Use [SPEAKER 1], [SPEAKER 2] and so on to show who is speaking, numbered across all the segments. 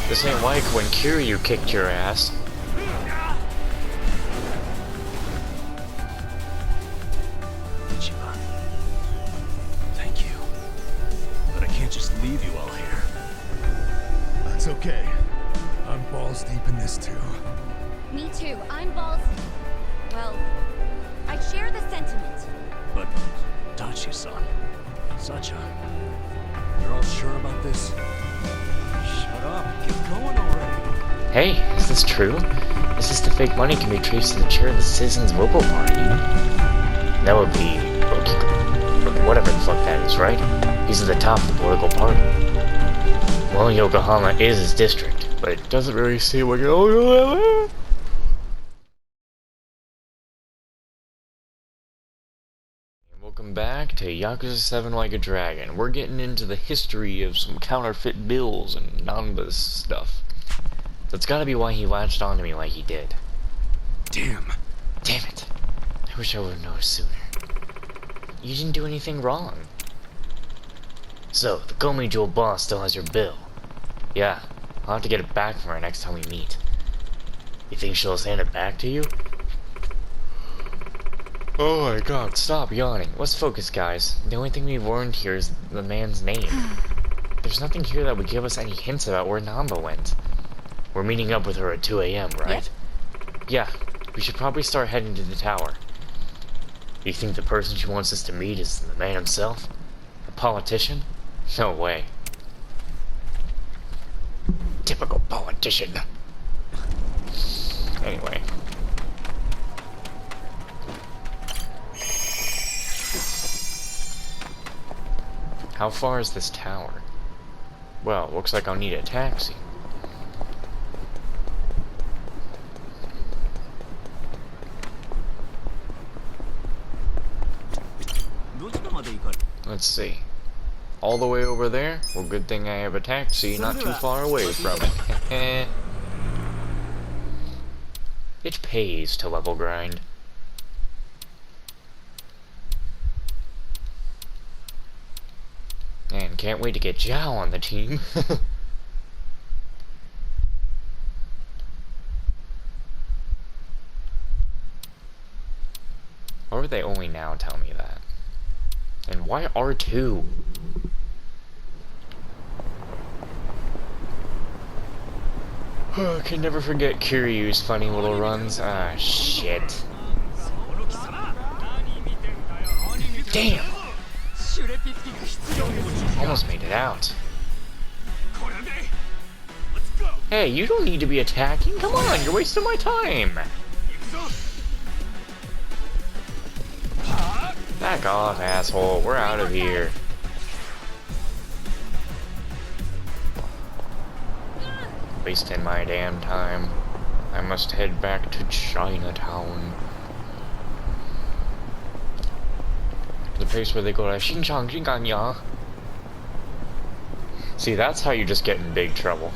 [SPEAKER 1] This ain't like when Kiryu kicked your ass.
[SPEAKER 2] Ichiban, thank you. But I can't just leave you all here.
[SPEAKER 3] That's okay. I'm balls deep in this too.
[SPEAKER 4] Me too. I'm balls. Well, I share the sentiment.
[SPEAKER 2] But Dachi-san, Sacha, you're all sure about this? Shut up. Get going already.
[SPEAKER 1] Hey, is this true? Is this the fake money can be traced to the chair of the Citizens Local Party? That would be Okiko, or whatever the fuck that is, right? He's at the top of the political party. Well, Yokohama is his district, but it doesn't really seem like it. Welcome back to Yakuza 7 Like a Dragon. We're getting into the history of some counterfeit bills and Nanba's stuff. That's gotta be why he latched onto me like he did.
[SPEAKER 2] Damn.
[SPEAKER 1] Damn it. I wish I would've noticed sooner. You didn't do anything wrong. So, the Komi Jewel boss still has your bill. Yeah, I'll have to get it back from her next time we meet. You think she'll just hand it back to you? Oh my god, stop yawning. Let's focus, guys. The only thing we've learned here is the man's name. There's nothing here that would give us any hints about where Namba went. We're meeting up with her at 2 AM, right? Yeah, we should probably start heading to the tower. You think the person she wants us to meet is the man himself? A politician? No way. Typical politician. Anyway. How far is this tower? Well, looks like I'll need a taxi. Let's see. All the way over there? Well, good thing I have a taxi not too far away from it. It pays to level grind. And can't wait to get Zhao on the team. Or would they only now tell me that? And why R2? I can never forget Kiryu's funny little runs. Ah, shit. Damn! Almost made it out. Hey, you don't need to be attacking. Come on, you're wasting my time. Back off, asshole. We're out of here. Wasting my damn time. I must head back to Chinatown. The place where they go to Xinjiang, Xinjiang. See, that's how you just get in big trouble.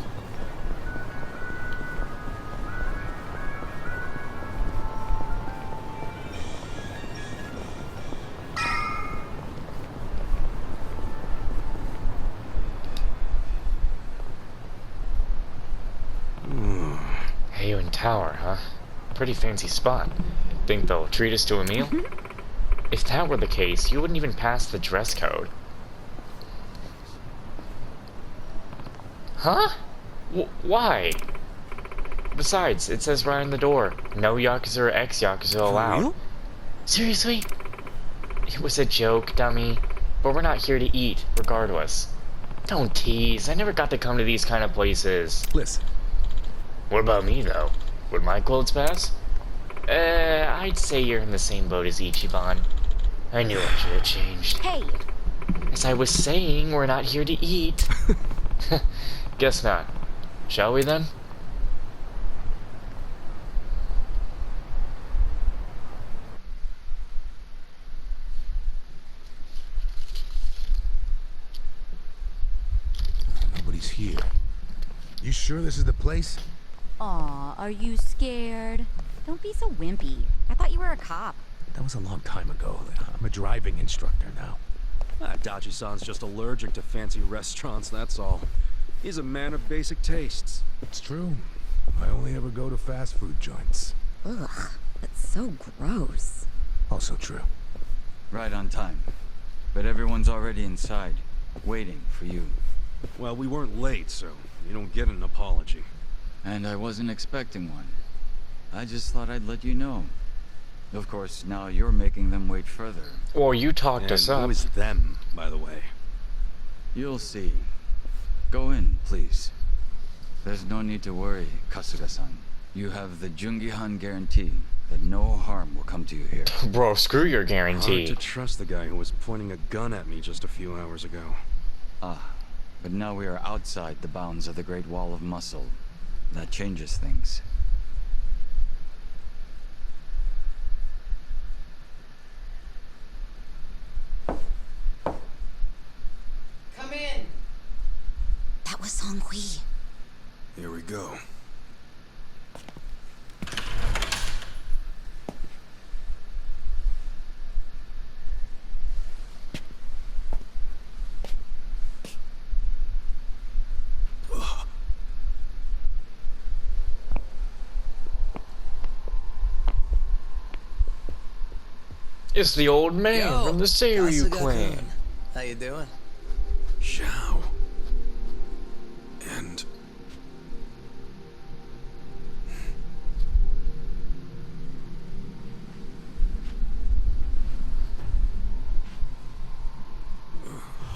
[SPEAKER 1] Heian Tower, huh? Pretty fancy spot. Think they'll treat us to a meal? If that were the case, you wouldn't even pass the dress code. Huh? Why? Besides, it says right on the door, no Yakuza or ex-Yakuza allowed.
[SPEAKER 2] real?
[SPEAKER 1] Seriously? It was a joke, dummy. But we're not here to eat, regardless. Don't tease, I never got to come to these kind of places.
[SPEAKER 3] Listen,
[SPEAKER 1] What about me, though? Would my clothes pass? I'd say you're in the same boat as Ichiban. I knew I should have changed.
[SPEAKER 4] Hey,
[SPEAKER 1] As I was saying, we're not here to eat. Guess not. Shall we then?
[SPEAKER 3] nobody's here. You sure this is the place?
[SPEAKER 4] aw, are you scared? Don't be so wimpy. I thought you were a cop.
[SPEAKER 3] That was a long time ago. I'm a driving instructor now.
[SPEAKER 2] Dachi-san's just allergic to fancy restaurants, that's all. He's a man of basic tastes.
[SPEAKER 3] It's true. I only ever go to fast food joints.
[SPEAKER 4] Ugh, that's so gross.
[SPEAKER 3] Also true.
[SPEAKER 5] Right on time. But everyone's already inside, waiting for you.
[SPEAKER 2] Well, we weren't late, so you don't get an apology.
[SPEAKER 5] And I wasn't expecting one. I just thought I'd let you know. Of course, now you're making them wait further.
[SPEAKER 1] Well, you talked
[SPEAKER 2] And
[SPEAKER 1] us up.
[SPEAKER 2] who is them, by the way?
[SPEAKER 5] You'll see. Go in, please. There's no need to worry, Kasuga-san. You have the Jungihan guarantee that no harm will come to you here.
[SPEAKER 1] Bro, screw your
[SPEAKER 2] Hard
[SPEAKER 1] guarantee.
[SPEAKER 2] to trust the guy who was pointing a gun at me just a few hours ago.
[SPEAKER 5] Ah, but now we are outside the bounds of the Great Wall of Muscle. That changes things.
[SPEAKER 6] Come in.
[SPEAKER 4] That was Song Hui.
[SPEAKER 2] Here we go.
[SPEAKER 1] It's the old man
[SPEAKER 6] Yo,
[SPEAKER 1] from the Seiryu
[SPEAKER 6] Kasuga-kun.
[SPEAKER 1] clan.
[SPEAKER 6] How you doing?
[SPEAKER 2] Xiao. And...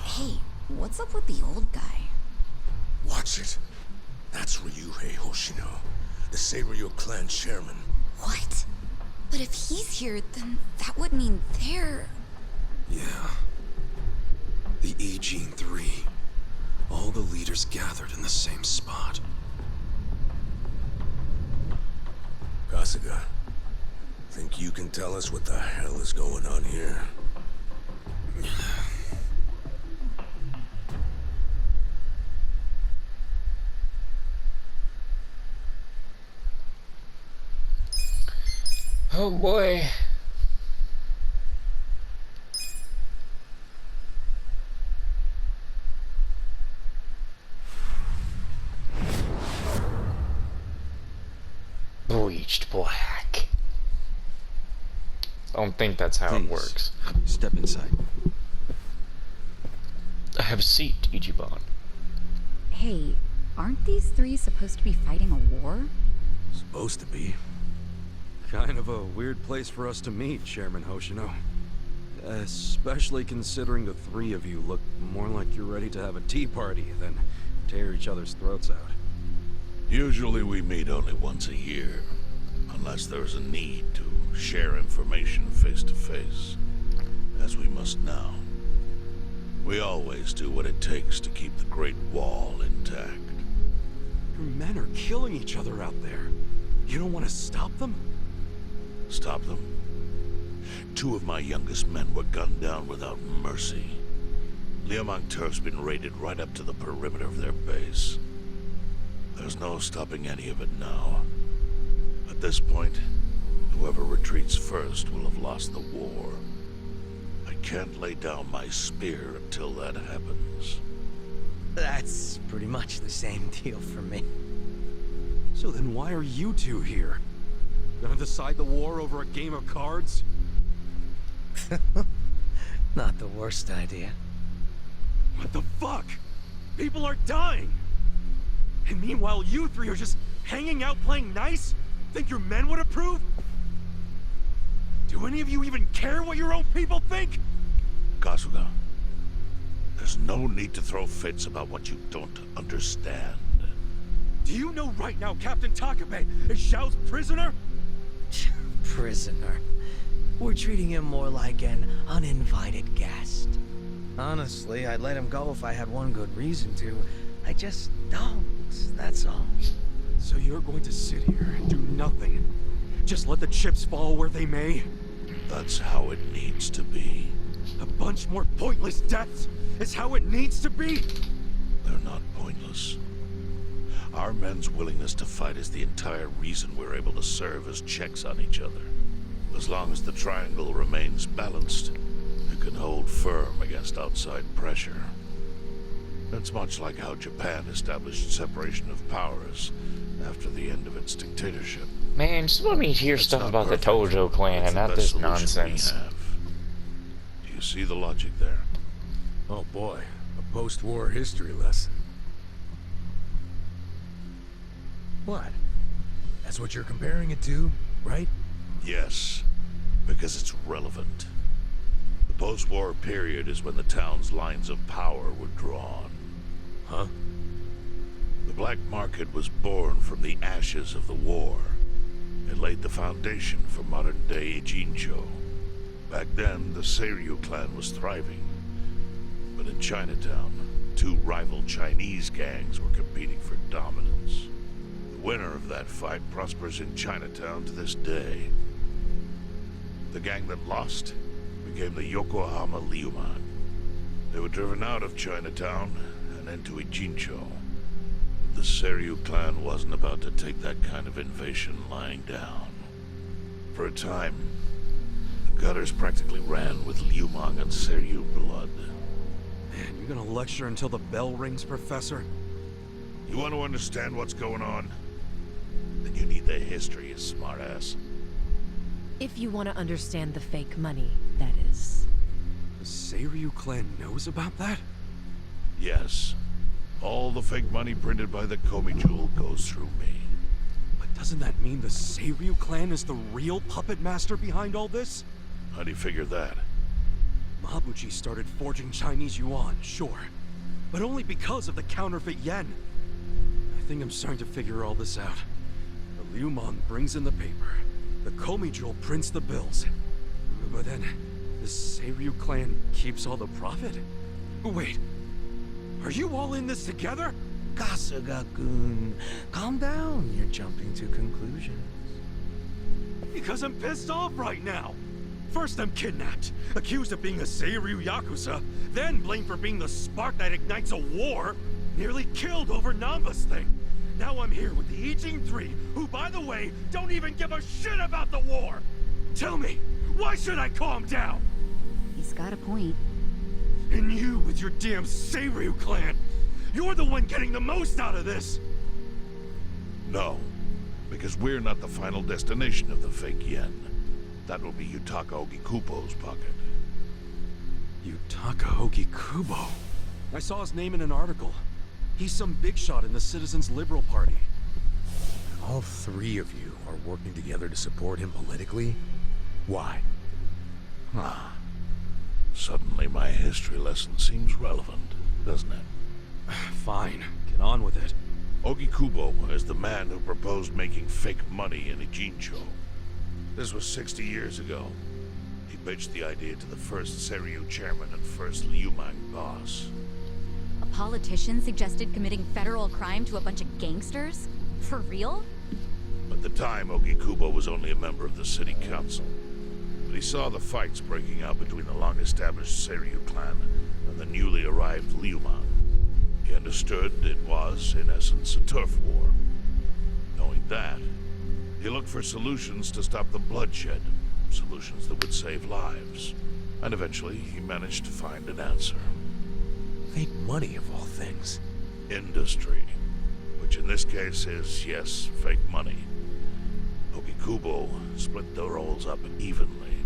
[SPEAKER 4] Hey, what's up with the old guy?
[SPEAKER 3] Watch it. That's Ryuhei Hoshino, the Seiryu clan chairman.
[SPEAKER 4] What? But if he's here, then that would mean they're...
[SPEAKER 2] yeah. The Aging Three. All the leaders gathered in the same spot.
[SPEAKER 3] Kasuga, think you can tell us what the hell is going on here?
[SPEAKER 1] Oh boy. Bleached black. I don't think that's how it
[SPEAKER 5] Please.
[SPEAKER 1] works.
[SPEAKER 5] Step inside.
[SPEAKER 1] Have a seat, Ichiban.
[SPEAKER 4] Hey, aren't these three supposed to be fighting a war?
[SPEAKER 3] Supposed to be.
[SPEAKER 2] Kind of a weird place for us to meet, Chairman Hoshino. Especially considering the three of you look more like you're ready to have a tea party than tear each other's throats out.
[SPEAKER 7] Usually we meet only once a year, unless there's a need to share information face to face, as we must now. We always do what it takes to keep the Great Wall intact.
[SPEAKER 2] Your men are killing each other out there. You don't want to stop them?
[SPEAKER 7] Stop them? 2 of my youngest men were gunned down without mercy. Liamang Turk's been raided right up to the perimeter of their base. There's no stopping any of it now. At this point, whoever retreats first will have lost the war. I can't lay down my spear until that happens.
[SPEAKER 6] That's pretty much the same deal for me.
[SPEAKER 2] So then why are you two here? Gonna decide the war over a game of cards?
[SPEAKER 6] Not the worst idea.
[SPEAKER 2] What the fuck? People are dying! And meanwhile you three are just hanging out playing nice? Think your men would approve? Do any of you even care what your own people think?
[SPEAKER 7] Kasuga, there's no need to throw fits about what you don't understand.
[SPEAKER 2] Do you know right now Captain Takabe is Xiao's prisoner?
[SPEAKER 6] Prisoner. We're treating him more like an uninvited guest. Honestly, I'd let him go if I had one good reason to. I just don't, that's all.
[SPEAKER 2] So you're going to sit here and do nothing? Just let the chips fall where they may?
[SPEAKER 7] That's how it needs to be.
[SPEAKER 2] A bunch more pointless deaths is how it needs to be?
[SPEAKER 7] They're not pointless. Our men's willingness to fight is the entire reason we're able to serve as checks on each other. As long as the triangle remains balanced, it can hold firm against outside pressure. It's much like how Japan established separation of powers after the end of its dictatorship.
[SPEAKER 1] Man, just let me hear
[SPEAKER 7] It's
[SPEAKER 1] stuff
[SPEAKER 7] not
[SPEAKER 1] about the
[SPEAKER 7] perfect,
[SPEAKER 1] Tojo
[SPEAKER 7] but
[SPEAKER 1] clan
[SPEAKER 7] it's
[SPEAKER 1] and
[SPEAKER 7] the
[SPEAKER 1] not
[SPEAKER 7] best
[SPEAKER 1] this
[SPEAKER 7] solution we
[SPEAKER 1] nonsense.
[SPEAKER 7] have. Do you see the logic there?
[SPEAKER 3] Oh boy, a post-war history lesson. What? That's what you're comparing it to, right?
[SPEAKER 7] Yes, because it's relevant. The post-war period is when the town's lines of power were drawn.
[SPEAKER 3] Huh?
[SPEAKER 7] The black market was born from the ashes of the war. It laid the foundation for modern-day Ijincho. Back then, the Seiryu clan was thriving. But in Chinatown, two rival Chinese gangs were competing for dominance. The winner of that fight prospers in Chinatown to this day. The gang that lost became the Yokohama Liuman. They were driven out of Chinatown and into Ijincho. The Seiryu clan wasn't about to take that kind of invasion lying down. For a time, the gutters practically ran with Liumang and Seiryu blood.
[SPEAKER 2] Man, you're gonna lecture until the bell rings, Professor?
[SPEAKER 7] You want to understand what's going on? Then you need the history, you smartass.
[SPEAKER 8] If you want to understand the fake money, that is.
[SPEAKER 2] The Seiryu clan knows about that?
[SPEAKER 7] Yes. All the fake money printed by the Komi Jewel goes through me.
[SPEAKER 2] But doesn't that mean the Seiryu clan is the real puppet master behind all this?
[SPEAKER 7] How do you figure that?
[SPEAKER 2] Mabuchi started forging Chinese yuan, sure. But only because of the counterfeit yen. I think I'm starting to figure all this out. The Liumang brings in the paper. The Komi Jewel prints the bills. But then, the Seiryu clan keeps all the profit? Wait, are you all in this together?
[SPEAKER 6] Kasuga-kun, calm down. You're jumping to conclusions.
[SPEAKER 2] Because I'm pissed off right now. First I'm kidnapped, accused of being a Seiryu Yakuza, then blamed for being the spark that ignites a war, nearly killed over Namba's thing. Now I'm here with the Ijin 3, who, by the way, don't even give a shit about the war! Tell me, why should I calm down?
[SPEAKER 4] He's got a point.
[SPEAKER 2] And you with your damn Seiryu clan, you're the one getting the most out of this!
[SPEAKER 7] No. Because we're not the final destination of the fake yen. That will be Yutaka Ogikubo's pocket.
[SPEAKER 2] Yutaka Ogikubo? I saw his name in an article. He's some big shot in the Citizens Liberal Party.
[SPEAKER 3] All three of you are working together to support him politically? Why?
[SPEAKER 7] Ah. Suddenly my history lesson seems relevant, doesn't it?
[SPEAKER 2] Fine, get on with it.
[SPEAKER 7] Ogikubo is the man who proposed making fake money in Ijincho. This was 60 years ago. He pitched the idea to the first Seiryu chairman and first Liumang boss.
[SPEAKER 4] A politician suggested committing federal crime to a bunch of gangsters? For real?
[SPEAKER 7] At the time, Ogikubo was only a member of the city council. But he saw the fights breaking out between the long-established Seiryu clan and the newly arrived Liumang. He understood it was, in essence, a turf war. Knowing that, he looked for solutions to stop the bloodshed, solutions that would save lives. And eventually, he managed to find an answer.
[SPEAKER 3] Fake money, of all things.
[SPEAKER 7] Industry. Which in this case is, yes, fake money. Ogikubo split the roles up evenly.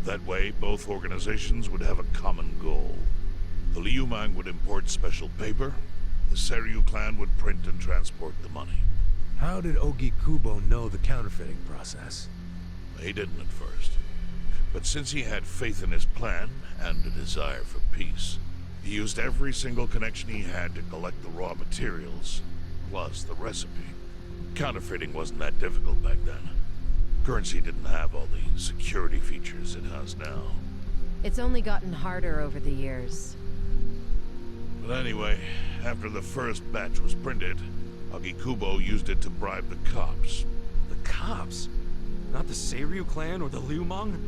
[SPEAKER 7] That way, both organizations would have a common goal. The Liumang would import special paper, the Seiryu clan would print and transport the money.
[SPEAKER 3] How did Ogikubo know the counterfeiting process?
[SPEAKER 7] He didn't at first. But since he had faith in his plan and a desire for peace, he used every single connection he had to collect the raw materials, plus the recipe. Counterfeiting wasn't that difficult back then. Currency didn't have all the security features it has now.
[SPEAKER 8] It's only gotten harder over the years.
[SPEAKER 7] But anyway, after the first batch was printed, Ogikubo used it to bribe the cops.
[SPEAKER 2] The cops? Not the Seiryu clan or the Liumang?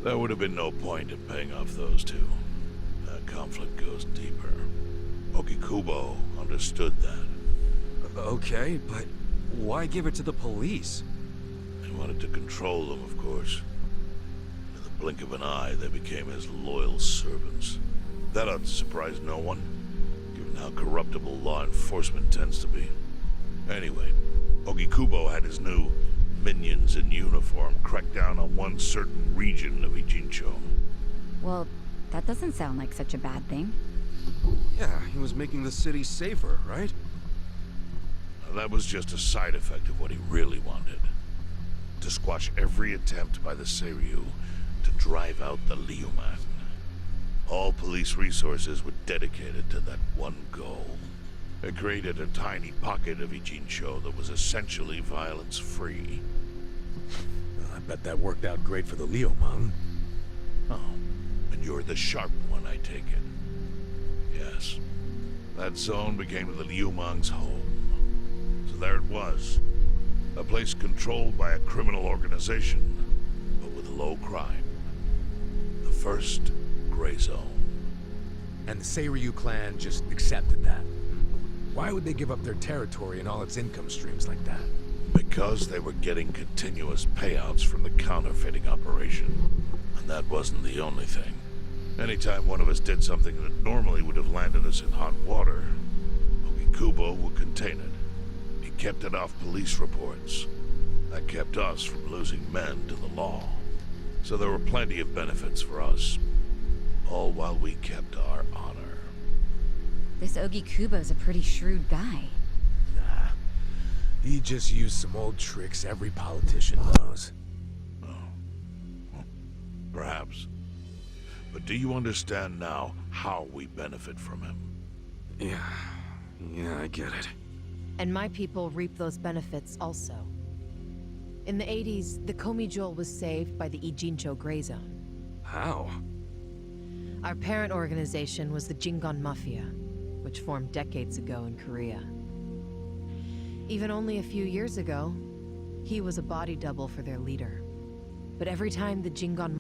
[SPEAKER 7] There would have been no point in paying off those two. That conflict goes deeper. Ogikubo understood that.
[SPEAKER 2] Okay, but why give it to the police?
[SPEAKER 7] He wanted to control them, of course. In the blink of an eye, they became his loyal servants. That ought to surprise no one, given how corruptible law enforcement tends to be. Anyway, Ogikubo had his new minions in uniform crack down on one certain region of Ijincho.
[SPEAKER 9] Well, that doesn't sound like such a bad thing.
[SPEAKER 2] Yeah, he was making the city safer, right?
[SPEAKER 7] Now, that was just a side effect of what he really wanted. To squash every attempt by the Seiryu to drive out the Liuman. All police resources were dedicated to that one goal. It created a tiny pocket of Ijincho that was essentially violence-free.
[SPEAKER 3] I bet that worked out great for the Liumang.
[SPEAKER 7] Oh, and you're the sharp one, I take it. Yes. That zone became the Liumang's home. So there it was. A place controlled by a criminal organization, but with low crime. The first gray zone.
[SPEAKER 3] And the Seiryu clan just accepted that. Why would they give up their territory and all its income streams like that?
[SPEAKER 7] Because they were getting continuous payouts from the counterfeiting operation. And that wasn't the only thing. Anytime one of us did something that normally would have landed us in hot water, Ogikubo would contain it. He kept it off police reports. That kept us from losing men to the law. So there were plenty of benefits for us. All while we kept our honor.
[SPEAKER 9] This Ogikubo's a pretty shrewd guy.
[SPEAKER 3] Nah. He just used some old tricks every politician knows.
[SPEAKER 7] Oh. Well, perhaps. But do you understand now how we benefit from him?
[SPEAKER 2] Yeah, I get it.
[SPEAKER 8] And my people reap those benefits also. In the 80s, the Komi Jewel was saved by the Ijincho Gray Zone.
[SPEAKER 2] How?
[SPEAKER 8] Our parent organization was the Jingon Mafia, which formed decades ago in Korea. Even only a few years ago, he was a body double for their leader. But every time the Jingon...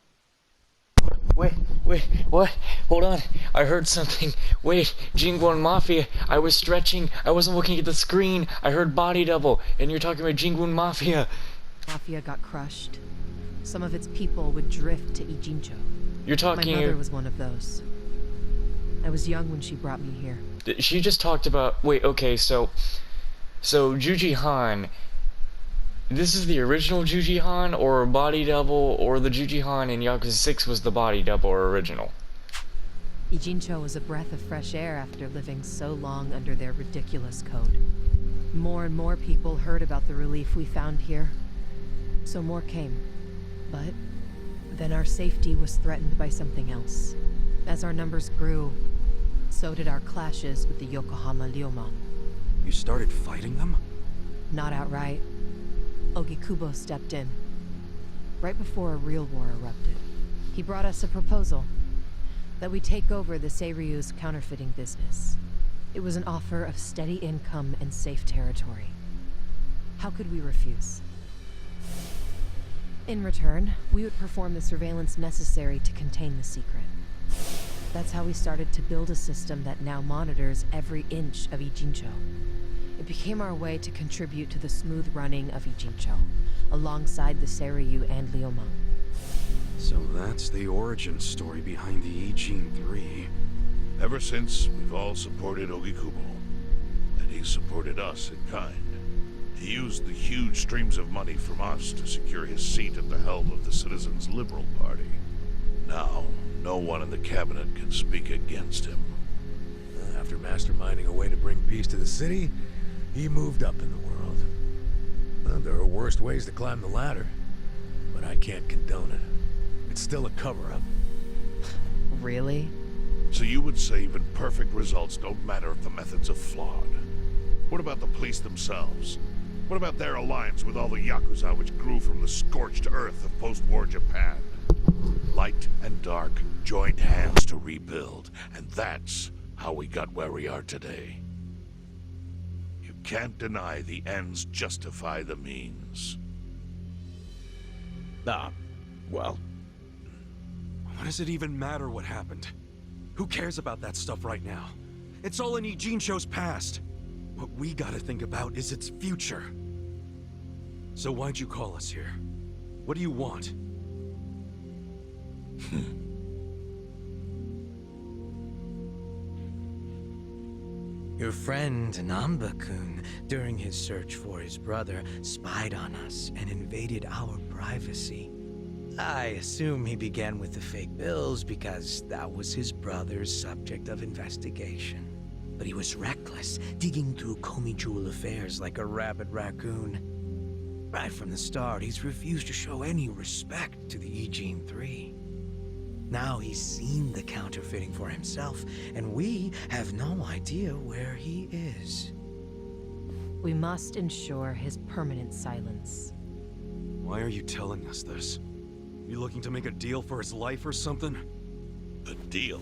[SPEAKER 1] Wait, what? Hold on. I heard something. Wait, Jingon Mafia. I was stretching. I wasn't looking at the screen. I heard body double, and you're talking about Jingon Mafia.
[SPEAKER 8] Mafia got crushed. Some of its people would drift to Ijincho.
[SPEAKER 1] You're talking...
[SPEAKER 8] My mother was one of those. I was young when she brought me here.
[SPEAKER 1] She just talked about... Wait, okay, so Juji Han... This is the original Juji Han, or body double, or the Juji Han in Yakuza 6 was the body double or original?
[SPEAKER 8] Ijincho was a breath of fresh air after living so long under their ridiculous code. More and more people heard about the relief we found here, so more came. But then our safety was threatened by something else. As our numbers grew, so did our clashes with the Yokohama Liuman.
[SPEAKER 2] You started fighting them?
[SPEAKER 8] Not outright. Ogikubo stepped in, right before a real war erupted. He brought us a proposal, that we take over the Seiryu's counterfeiting business. It was an offer of steady income and safe territory. How could we refuse? In return, we would perform the surveillance necessary to contain the secret. That's how we started to build a system that now monitors every inch of Ijincho. It became our way to contribute to the smooth running of Ijincho, alongside the Seiryu and Liumang.
[SPEAKER 2] So that's the origin story behind the Ijin 3.
[SPEAKER 7] Ever since, we've all supported Ogikubo. And he supported us in kind. He used the huge streams of money from us to secure his seat at the helm of the Citizens' Liberal Party. Now, no one in the cabinet can speak against him.
[SPEAKER 3] After masterminding a way to bring peace to the city, he moved up in the world. Well, there are worse ways to climb the ladder, but I can't condone it. It's still a cover-up.
[SPEAKER 8] Really?
[SPEAKER 7] So you would say even perfect results don't matter if the methods are flawed? What about the police themselves? What about their alliance with all the Yakuza which grew from the scorched earth of post-war Japan? Light and dark joined hands to rebuild, and that's how we got where we are today. You can't deny the ends justify the means.
[SPEAKER 3] Well...
[SPEAKER 2] What does it even matter what happened? Who cares about that stuff right now? It's all in Ijincho's past. What we gotta think about is its future. So why'd you call us here? What do you want?
[SPEAKER 6] Your friend Namba-kun, during his search for his brother, spied on us and invaded our privacy. I assume he began with the fake bills because that was his brother's subject of investigation. But he was reckless, digging through Komi Jewel affairs like a rabid raccoon. Right from the start, he's refused to show any respect to the Ijin 3. Now he's seen the counterfeiting for himself, and we have no idea where he is.
[SPEAKER 8] We must ensure his permanent silence.
[SPEAKER 2] Why are you telling us this? You looking to make a deal for his life or something?
[SPEAKER 7] A deal?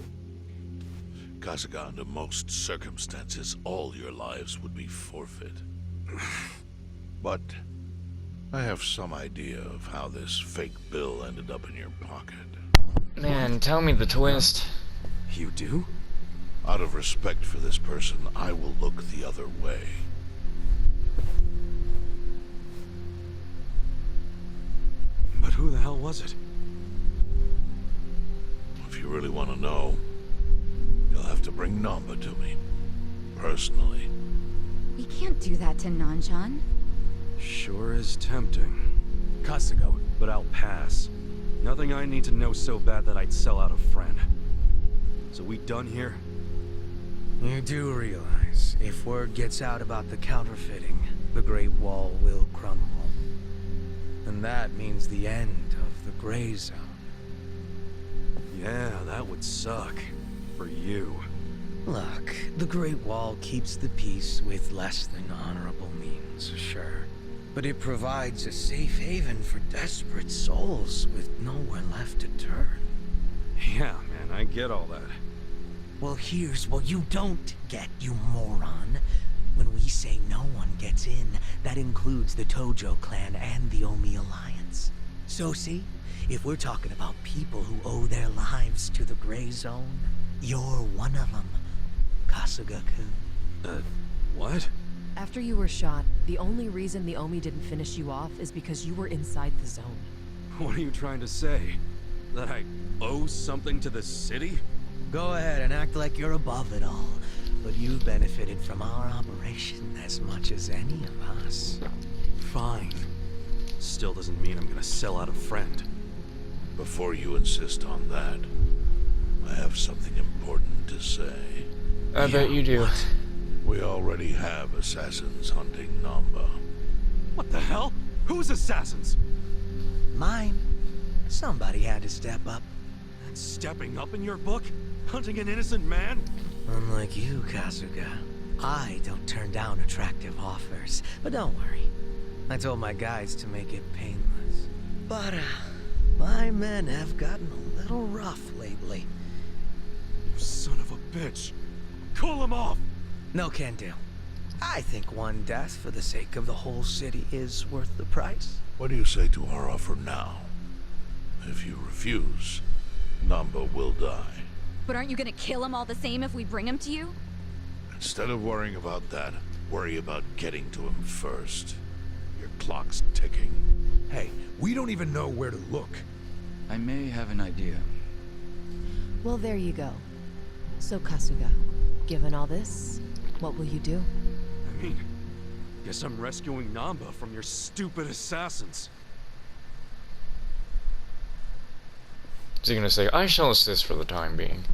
[SPEAKER 7] Kasuga, under most circumstances, all your lives would be forfeit. But I have some idea of how this fake bill ended up in your pocket.
[SPEAKER 1] Man, tell me the twist.
[SPEAKER 2] You do?
[SPEAKER 7] Out of respect for this person, I will look the other way.
[SPEAKER 2] But who the hell was it?
[SPEAKER 7] If you really want to know, you'll have to bring Namba to me. Personally.
[SPEAKER 9] We can't do that to Nanchan.
[SPEAKER 2] Sure is tempting.
[SPEAKER 3] Kasuga,
[SPEAKER 2] But I'll pass. Nothing I need to know so bad that I'd sell out a friend. So we done here?
[SPEAKER 6] You do realize, if word gets out about the counterfeiting, the Great Wall will crumble. And that means the end of the Gray Zone.
[SPEAKER 2] Yeah, that would suck. For you.
[SPEAKER 6] Look, the Great Wall keeps the peace with less than honorable means, sure. But it provides a safe haven for desperate souls with nowhere left to turn.
[SPEAKER 2] Yeah, man, I get all that.
[SPEAKER 6] Well, here's what you don't get, you moron. When we say no one gets in, that includes the Tojo clan and the Omi Alliance. So see, if we're talking about people who owe their lives to the Gray Zone, you're one of them, Kasuga-kun.
[SPEAKER 2] What?
[SPEAKER 8] After you were shot, the only reason the Omi didn't finish you off is because you were inside the zone.
[SPEAKER 2] What are you trying to say? That I owe something to the city?
[SPEAKER 6] Go ahead and act like you're above it all, but you've benefited from our operation as much as any of us.
[SPEAKER 2] Fine. Still doesn't mean I'm gonna sell out a friend.
[SPEAKER 7] Before you insist on that, I have something important to say.
[SPEAKER 1] I bet you do.
[SPEAKER 7] We already have assassins hunting Namba.
[SPEAKER 2] What the hell? Who's assassins?
[SPEAKER 6] Mine. Somebody had to step up.
[SPEAKER 2] That's stepping up in your book? Hunting an innocent man?
[SPEAKER 6] Unlike you, Kasuga, I don't turn down attractive offers. But don't worry. I told my guys to make it painless. But, my men have gotten a little rough lately.
[SPEAKER 2] You son of a bitch. Call him off!
[SPEAKER 6] No can do. I think one death for the sake of the whole city is worth the price.
[SPEAKER 7] What do you say to our offer now? If you refuse, Namba will die.
[SPEAKER 4] But aren't you gonna kill him all the same if we bring him to you?
[SPEAKER 7] Instead of worrying about that, worry about getting to him first. Your clock's ticking.
[SPEAKER 3] hey, we don't even know where to look.
[SPEAKER 5] I may have an idea.
[SPEAKER 8] Well, there you go. So, Kasuga, given all this, what will you do?
[SPEAKER 2] I mean, guess I'm rescuing Namba from your stupid assassins.
[SPEAKER 1] Is he gonna say, I shall assist for the time being?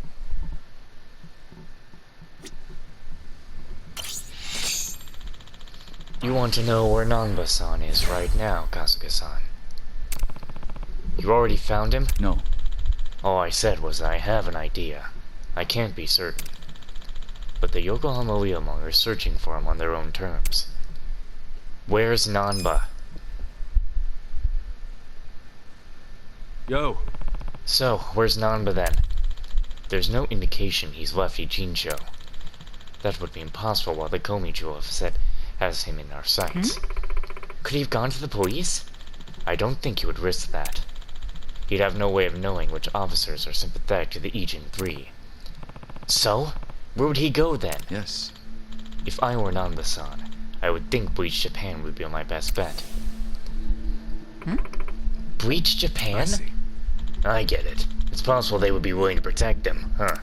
[SPEAKER 1] You want to know where Nanba-san is right now, Kasuga-san? You already found him?
[SPEAKER 5] No.
[SPEAKER 1] All I said was I have an idea. I can't be certain. But the Yokohama Leomong are searching for him on their own terms. Where's Nanba?
[SPEAKER 2] Yo,
[SPEAKER 1] So, where's Nanba then? There's no indication he's left Ijincho. That would be impossible while the Komi Jewel set has him in our sights. Could he have gone to the police? I don't think he would risk that. He'd have no way of knowing which officers are sympathetic to the Ijin 3. So, where would he go then?
[SPEAKER 5] Yes.
[SPEAKER 1] If I were Nanba-san, I would think Bleach Japan would be my best bet. Bleach Japan?
[SPEAKER 3] I see.
[SPEAKER 1] I get it. It's possible they would be willing to protect him, huh?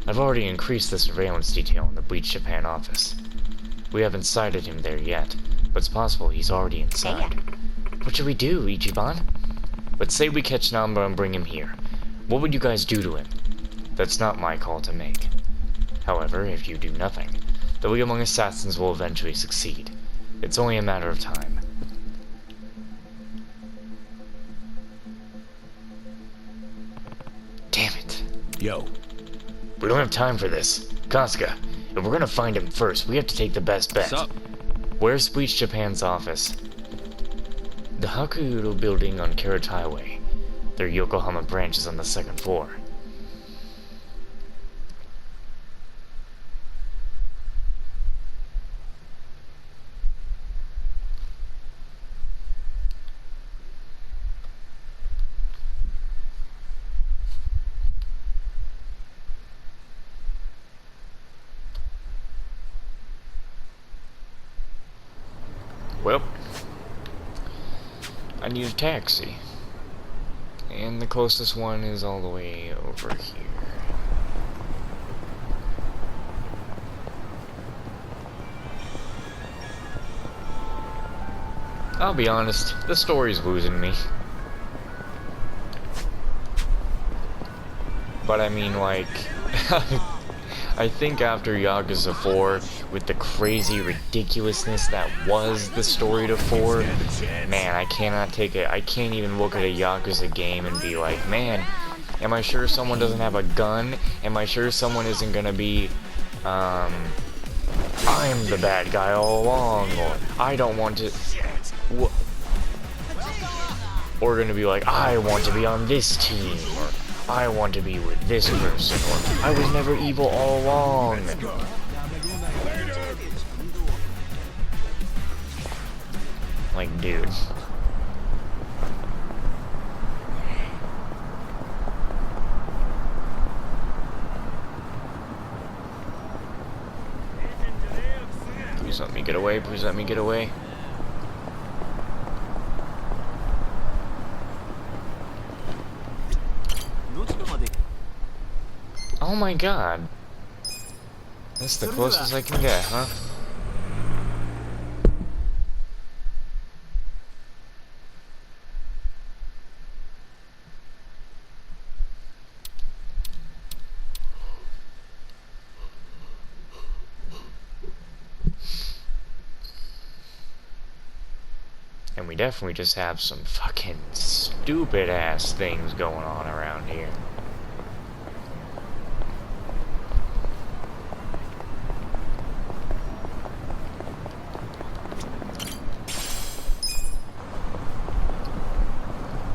[SPEAKER 1] I I've already increased the surveillance detail in the Bleach Japan office. We haven't sighted him there yet, but it's possible he's already inside. What should we do, Ichiban? Let's say we catch Namba and bring him here. What would you guys do to him? That's not my call to make. However, if you do nothing, the League Among Assassins will eventually succeed. It's only a matter of time. Damn it.
[SPEAKER 3] Yo.
[SPEAKER 1] We don't have time for this. Kasuga, if we're gonna find him first, we have to take the best bet.
[SPEAKER 2] What's up?
[SPEAKER 1] Where's Bleach Japan's office? The Hakuuro building on Carriage Highway. Their Yokohama branch is on the 2nd floor. Well, I need a taxi. And the closest one is all the way over here. I'll be honest, the story's losing me. But I mean, like, I think after Yakuza 4, with the crazy ridiculousness that was the story to 4, man, I cannot take it. I can't even look at a Yakuza game and be like, man, am I sure someone doesn't have a gun? Am I sure someone isn't gonna be, I'm the bad guy all along, or I don't want to, or gonna be like, I want to be on this team, or I want to be with this person, or I was never evil all along. Like, dude. Please let me get away, please let me get away. Oh my god. That's the closest I can get, huh? And we definitely just have some fucking stupid ass things going on around here.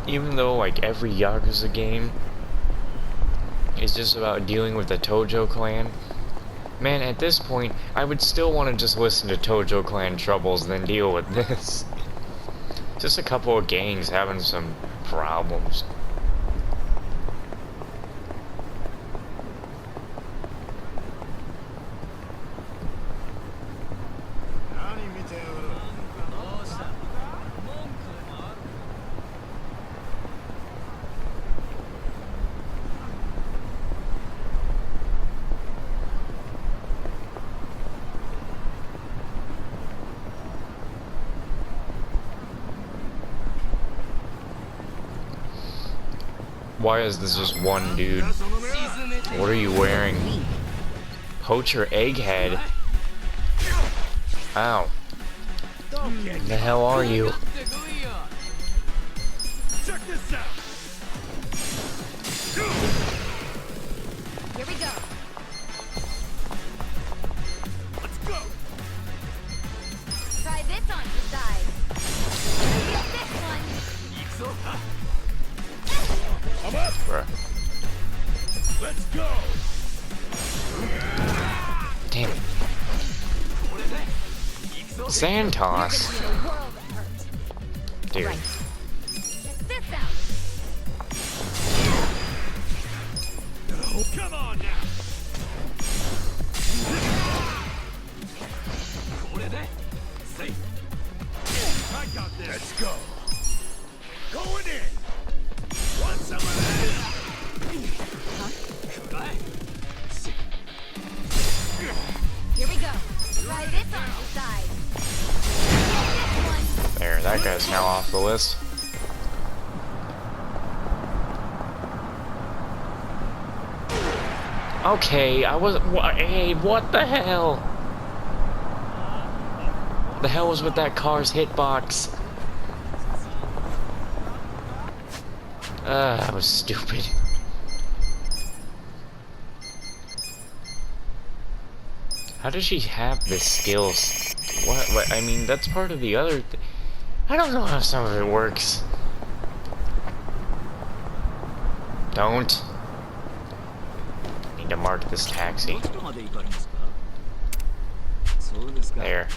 [SPEAKER 1] Even though, like, every Yakuza game is just about dealing with the Tojo clan, man, at this point, I would still want to just listen to Tojo clan troubles than deal with this. Just a couple of gangs having some problems. Why is this just one dude? What are you wearing? Poacher egghead? Ow. The hell are you?
[SPEAKER 3] Check this out.
[SPEAKER 4] Here we go.
[SPEAKER 3] Let's go.
[SPEAKER 4] Try this on your side. Get this one.
[SPEAKER 3] I'm up.
[SPEAKER 1] Bruh.
[SPEAKER 3] Let's go.
[SPEAKER 1] Damn it. Sand toss.
[SPEAKER 4] You're gonna feel a world of hurt.
[SPEAKER 1] Dude.
[SPEAKER 4] Right. Check this out.
[SPEAKER 3] Oh, come on now. I got this. Let's go. Going in. Want some of that?
[SPEAKER 4] Try this on your side.
[SPEAKER 1] There, that guy's now off the list. Okay, I was. Hey, what the hell? The hell was with that car's hitbox? That was stupid. How does she have the skills? What? I mean, that's part of the other. I don't know how some of it works. Don't. Need to mark this taxi. There.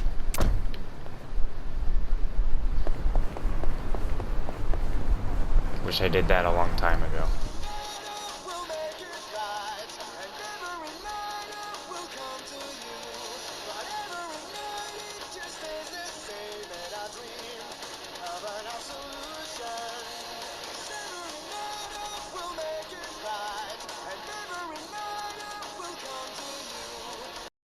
[SPEAKER 1] Wish I did that a long time ago.